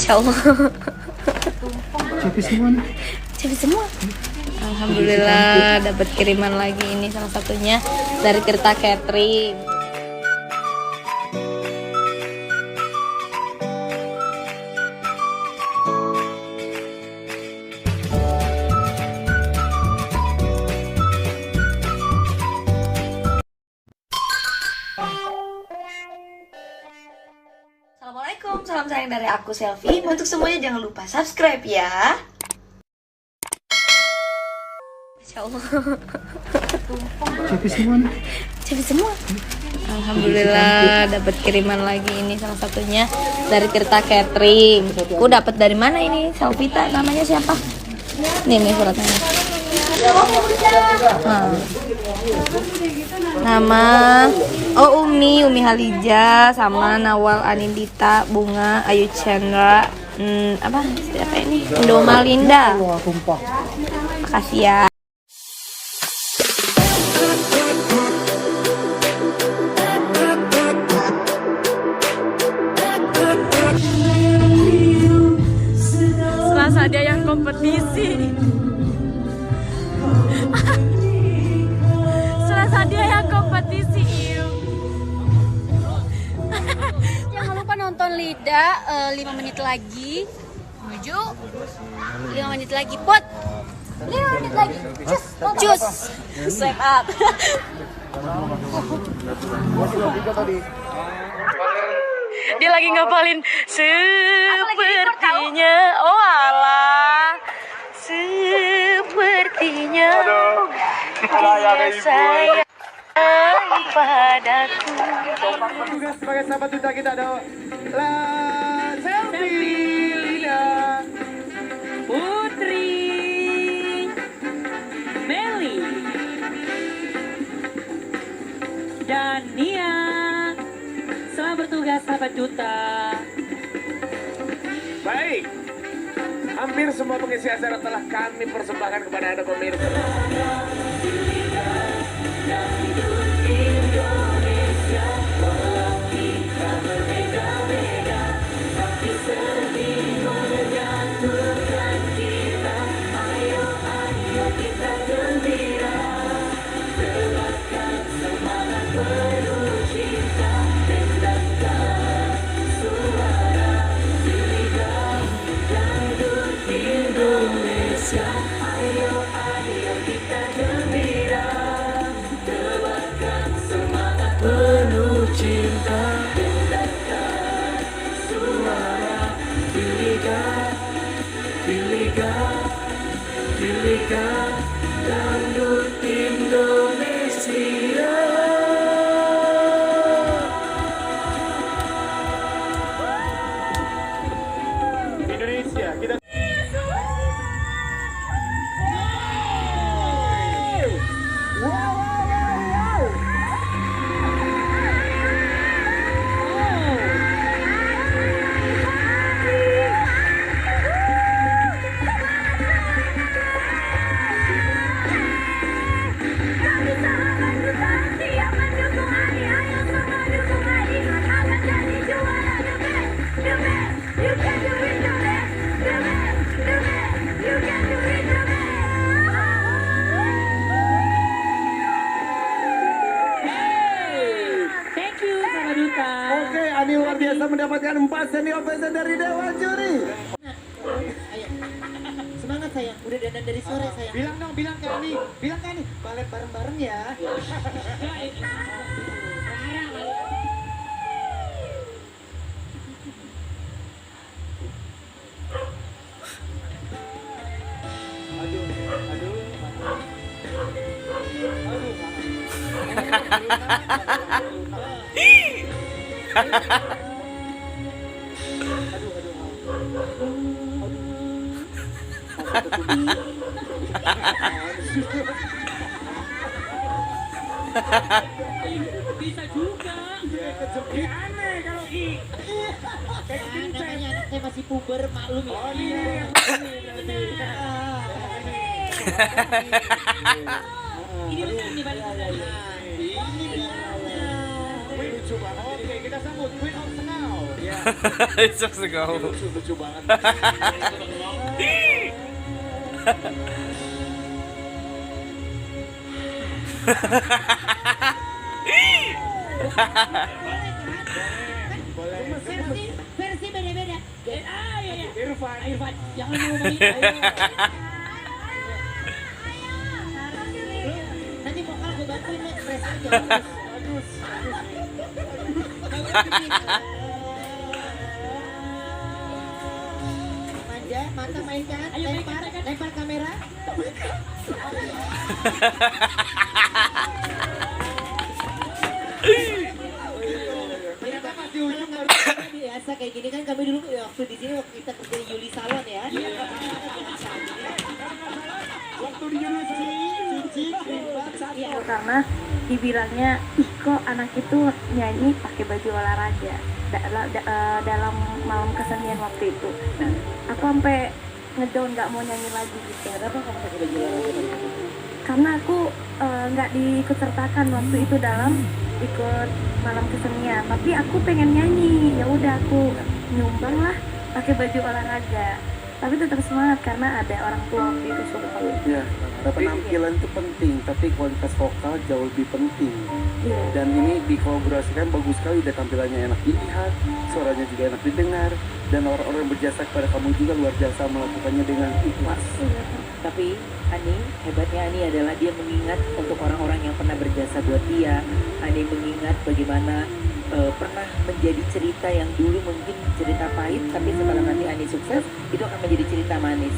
Masya Allah. Copi semua nih. Copi semua. Alhamdulillah dapat kiriman lagi, ini salah satunya dari Tirta Catering. Assalamualaikum, salam sayang dari aku Selfie. Untuk semuanya jangan lupa subscribe ya. Masya Allah. Copi semua nih. Copi semua. Alhamdulillah dapat kiriman lagi, ini salah satunya dari Tirta Catering. Aku dapat dari mana ini? Selvita namanya siapa? Nih suratnya. Nama Umi Halija sama Nawal Anindita, Bunga Ayu Chandra, apa ini? Indomalinda. Makasih ya. Selasa dia yang kompetisi. Selasa dia yang kompetisi. Jangan lupa nonton Lida 5 menit lagi. Menuju 5 menit lagi. Pot 5 menit lagi. Cus swipe up. Dia lagi ngapalin sepertinya. Oh alah, sepertinya dia sayang padaku. Tugas sebagai sahabat duta kita ada Selfie, Lida, Putri, Meli, dan Nia. Selamat bertugas sahabat duta. Baik, hampir semua pengisi acara telah kami persembahkan kepada Anda pemirsa. Indonesia, kita Ani luar biasa mendapatkan 4 senior present dari Dewan Juri. Semangat sayang, udah dandan dari sore sayang. Bilang dong, bilang ke Ani, Balet bareng-bareng ya. Bisa juga. Kejepit aneh kalau Namanya saya masih puber, maklum ya. Oh iya. Ini lucu nih balik. Lucu banget. Oke, kita sambut Queen of Snow. Ya. Sukses kau. Lucu banget. Versi beda-beda. Iya. Irfan, jangan ngomongin. Nanti vokal gue bantuin nih, press aja. Bagus. Manja, mata mainkan, lempar kamera. Kita masih ujung biasa kayak gini kan kami dulu waktu di sini waktu kita kerja di Yuli Salon ya. Waktu di cuci, karena dibilangnya ih kok anak itu nyanyi pakai baju olahraga dalam malam kesenian waktu itu. Aku sampai ngedown nggak mau nyanyi lagi gitu. Kenapa kamu pakai baju olahraga? Karena aku nggak diikut sertakan waktu itu dalam ikut malam kesenian, tapi aku pengen nyanyi. Ya udah aku nyumbang lah pakai baju olahraga, tapi tetap semangat karena ada orang tua waktu itu suruh. Ya, penampilan itu penting, tapi kualitas vokal jauh lebih penting. Iya. Dan ini dikolaborasikan bagus sekali, dan tampilannya enak dilihat, suaranya juga enak didengar, dan orang-orang yang berjasa kepada kamu juga luar biasa melakukannya dengan ikhlas. Tapi Ani, hebatnya Ani adalah dia mengingat untuk orang-orang yang pernah berjasa buat dia. Ani mengingat bagaimana pernah menjadi cerita yang dulu mungkin cerita pahit, tapi setelah nanti Ani sukses, itu akan menjadi cerita manis.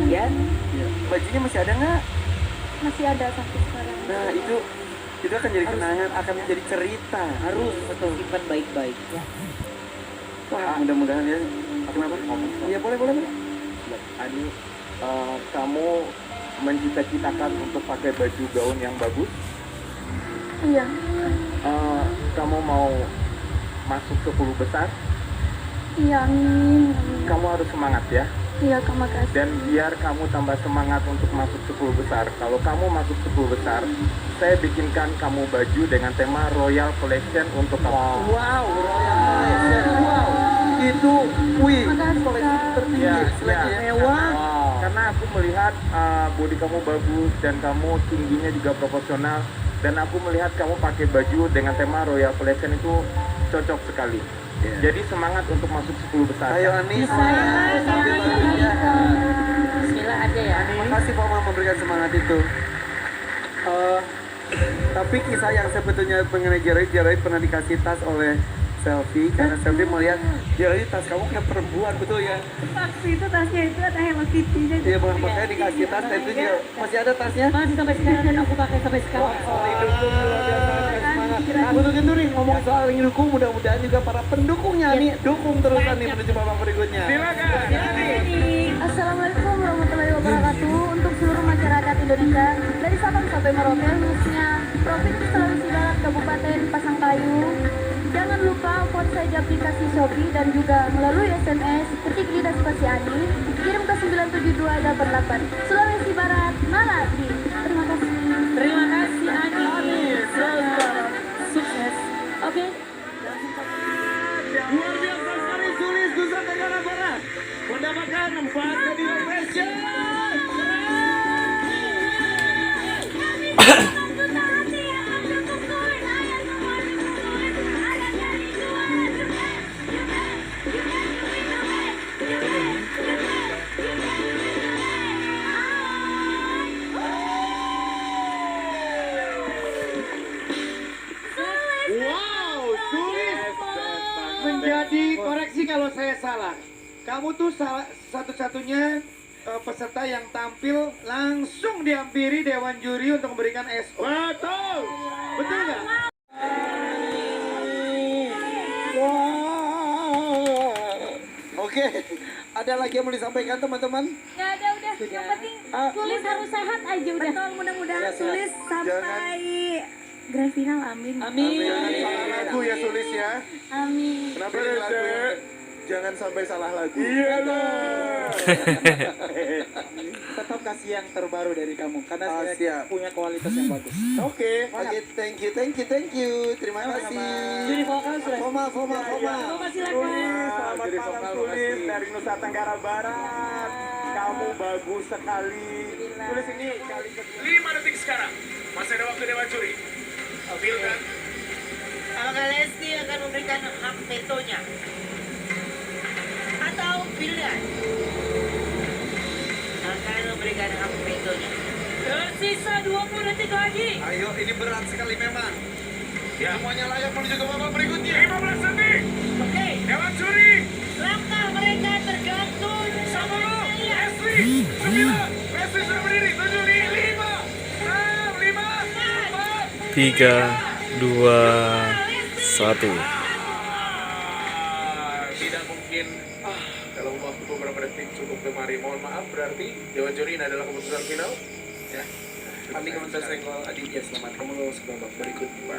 Ya? Ya. Bajunya masih ada nggak? Masih ada sampai sekarang. Nah, itu akan jadi kenangan, akan menjadi cerita. Harus simpan baik-baik. Ya. Wah, mudah-mudahan ya. Kenapa? Iya, boleh. Ani, kamu mencita-citakan untuk pakai baju gaun yang bagus? Iya. Kamu mau masuk 10 besar? Iya, amin. Kamu harus semangat ya. Iya, terima kasih. Dan biar kamu tambah semangat untuk masuk 10 besar. Kalau kamu masuk 10 besar, saya bikinkan kamu baju dengan tema Royal Collection untuk kamu. Wow, wow. Itu, wih, Makasih, koleksi Kak. tertinggi. Selain mewah. Karena aku melihat body kamu bagus dan kamu tingginya juga proporsional, dan aku melihat kamu pakai baju dengan tema Royal Collection itu cocok sekali. Jadi semangat untuk masuk 10 besar. Ayo Ani, Bismillah aja ya. makasih Pak Mama memberikan semangat itu. Tapi kisah yang sebetulnya mengenai Gerald pernah dikasih tas oleh Selfie, karena Selfie melihat Gerald tas kamu kayak perempuan, betul ya? Waktu itu tasnya itu ada Hello Kitty. Iya, makanya dikasih tas, dan itu juga masih ada tasnya. Masih sampai sekarang dan aku pakai sampai sekarang. Didukung luar biasa, semangat. Nah, untuk itu nih, ngomong soal yang dukung, mudah-mudahan juga para pendukungnya nih dukung terus nih menuju babak berikutnya. Silakan. Assalamualaikum warahmatullahi wabarakatuh. Untuk seluruh masyarakat Indonesia dari Sabang sampai Merauke, khususnya Provinsi Sulawesi Barat, Kabupaten Pasangkayu. Jangan lupa vote saya di aplikasi Shopee dan juga melalui SMS ketik lidah spasi Ani, kirim ke 97288 Sulawesi Barat, Maladi. Terima kasih. Terima kasih Ani. Sukses. Oke. Luar biasa sekali Sulis Nusa Tenggara Barat mendapatkan 4 hadiah fashion. Wow, Sulis menjadi koreksi kalau saya salah. Kamu tuh satu-satunya peserta yang tampil langsung dihampiri Dewan Juri untuk memberikan SO. Betul, betul nggak? Oke, ada lagi yang mau disampaikan teman-teman? Gak ada udah. Yang penting Sulis harus sehat aja udah. Betul, mudah-mudahan Ya, Sulis sampai grand final, amin. Amin. Jangan salah lagu ya Sulis ya. Amin. Kenapa ini lagu jangan sampai salah lagu. Iya lah. Tetap tetap kasih yang terbaru dari kamu karena saya siap. punya kualitas yang bagus. Oke, Oke, thank you. Terima kasih. Juri vokal sudah. Foma. Vokal silakan. Selamat malam Tulis dari Nusa Tenggara Barat. Kamu bagus sekali. Tulis ini kali kedua. 5 detik sekarang. Masih ada waktu Dewan Juri. Ambilkan. Apakah Lesti akan memberikan hak vetonya? Atau Vildan akan memberikan hak vetonya? Tersisa 20 detik lagi. Ayo, ini berat sekali memang. Ya. Semuanya layak menuju ke babak berikutnya. 15 detik. Oke, Dewan Juri. langkah mereka tergantung sama Leslie. 9. Leslie sudah berdiri. 7, 5. 6, 5, 4. 3, 2, 1. Tidak mungkin dalam waktu beberapa detik cukup kemari. Mohon maaf, berarti Dewan Juri ini adalah keputusan final. Ya. Kami komentar senggol Aditya, selamat kamu lolos ke babak berikutnya.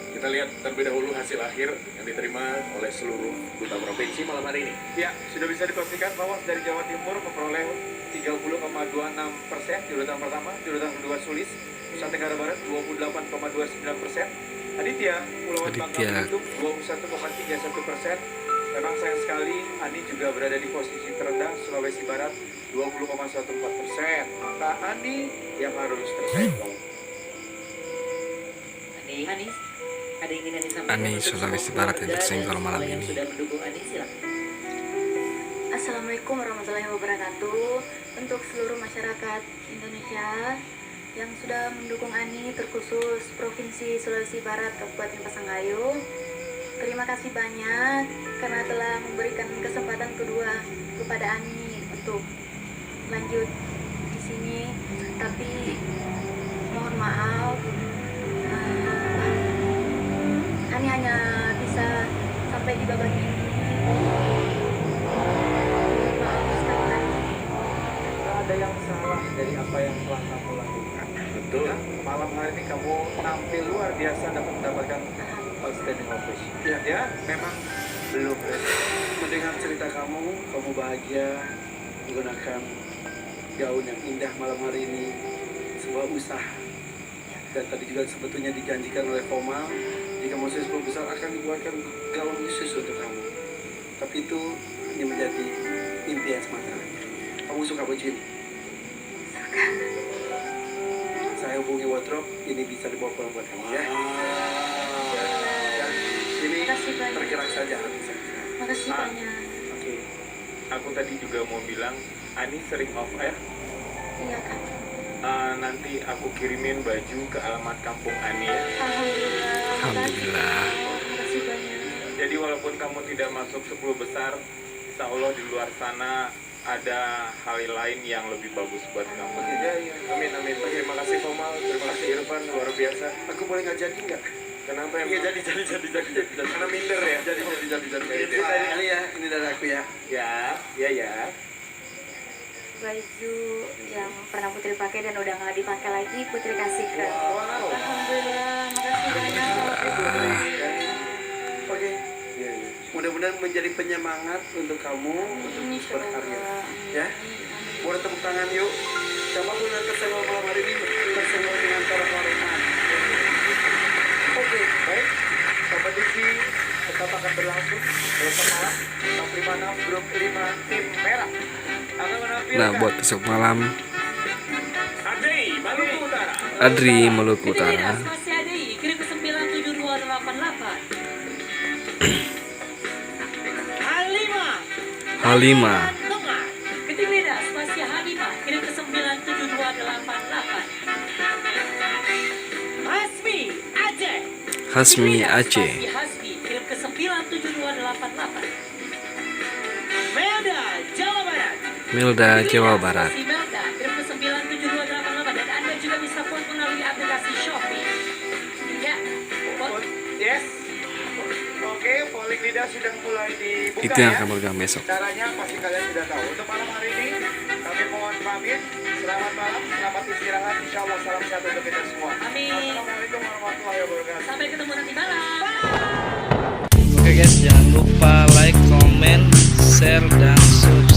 Kita lihat terlebih dahulu hasil akhir yang diterima oleh seluruh duta provinsi malam hari ini. Ya, sudah bisa dipastikan bahwa dari Jawa Timur memperoleh 30,26% di urutan pertama, di urutan kedua Sulis, Nusa Tenggara Barat 28,29%, Aditya Pulauan Bangka Aditya. Belitung 21,31%. Memang sayang sekali Ani juga berada di posisi terendah Sulawesi Barat 20,14%. Maka Ani yang harus tersenggol. Ani, ada yang ingin Ani sampaikan? Ani untuk Sulawesi semua Barat yang keluarga tersenggol dan malam semua yang ini. sudah mendukung Ani, silakan. Assalamualaikum warahmatullahi wabarakatuh. Untuk seluruh masyarakat Indonesia yang sudah mendukung Ani, terkhusus Provinsi Sulawesi Barat Kabupaten Pasangkayu, terima kasih banyak karena telah memberikan kesempatan kedua kepada Ani untuk lanjut di sini. Tapi mohon maaf, Ani hanya bisa sampai di babak ini. Maaf sekali lagi. Tidak ada yang salah dari apa yang telah kamu lakukan. Betul. Ya, malam hari ini kamu tampil luar biasa dapat mendapatkan outstanding ovation. Ya, memang belum Mendengar cerita kamu bahagia menggunakan gaun yang indah malam hari ini, sebuah usaha. Dan tadi juga sebetulnya dijanjikan oleh Foma, jika mau 10 besar akan dibuatkan gaun khusus untuk kamu. Tapi itu hanya menjadi impian semata. Kamu suka baju ini? Saya hubungi wardrobe, ini bisa dibawa pulang buat kamu ya. Dan ini Makasih banyak. tergerak saja hati saya. Makasih banyak. Oke. Aku tadi juga mau bilang, Ani sering off air. Iya kan. Nanti aku kirimin baju ke alamat kampung Ani ya. Alhamdulillah. Alhamdulillah. Makasih banyak. Jadi walaupun kamu tidak masuk 10 besar, insya Allah di luar sana ada hal lain yang lebih bagus buat kamu. ya. Amin, amin. Terima kasih Komal, terima kasih Irfan, luar biasa. Aku boleh nggak jadi nggak? Kenapa emang? Iya, jadi. Karena minder ya? Jadi. Ini dari ya, ini dari aku ya. Ya. Baju yang pernah Putri pakai dan udah nggak dipakai lagi, Putri kasih ke. Wow. Alhamdulillah, makasih banyak. Oke. Mudah-mudahan menjadi penyemangat untuk kamu untuk Ini terus berkarya. Allah. Ya. Boleh tepuk tangan yuk. Siapapun yang tersenggol malam hari ini tersenggol dengan cara kehormatan. Oke, baik. Kompetisi tetap akan berlangsung besok malam. Top 56 grup 5 tim merah akan menampilkan Nah, buat besok malam, Adri, Maluku Utara. Adri Maluku Ketika Utara. Spasi ADI, kirim ke 97288. Halima. Tengah. Ketik beda, spasi Habibah, kirim ke 97288. Hasmi Aceh. Spasi Hasbi, kirim ke 97288. Melda, Jawa Barat. Milda, Jawa Barat. Spasi Melda, kirim ke 97288. Dan Anda juga bisa vote melalui aplikasi Shopee. Ya, vote. Yes. Oke, polling lidah sudah mulai dibuka Itu yang ya. akan bergabung besok. Caranya pasti kalian sudah tahu. Untuk malam hari ini kami mohon pamit. Selamat malam, selamat istirahat. Insya Allah salam sehat untuk kita semua. Amin. Assalamualaikum warahmatullahi wabarakatuh. Sampai ketemu nanti malam. Oke guys, jangan lupa like, comment, share, dan subscribe.